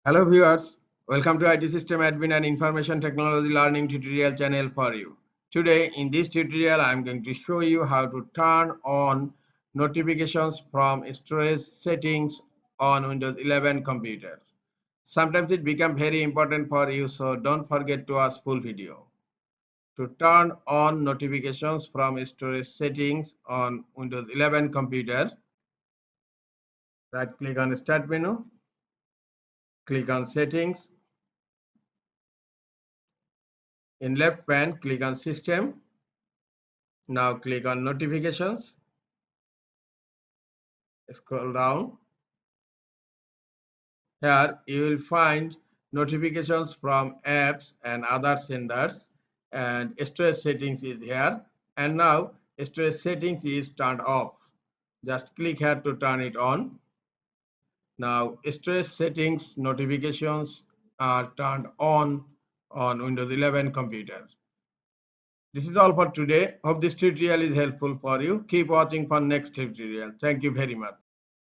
Hello viewers, welcome to IT System Admin and Information Technology Learning tutorial channel for you. Today in this tutorial I am going to show you how to turn on notifications from storage settings on Windows 11 computer. Sometimes it becomes very important for you, so don't forget to watch full video. To turn on notifications from storage settings on Windows 11 computer, right click on Start menu, click on Settings. In left pane, click on System. Now click on Notifications. Scroll down. Here you will find notifications from apps and other senders, and storage settings is here. And now storage settings is turned off. Just click here to turn it on. Now storage settings notifications are turned on Windows 11 computer. This is all for today. Hope this tutorial is helpful for you. Keep watching for next tutorial. Thank you very much.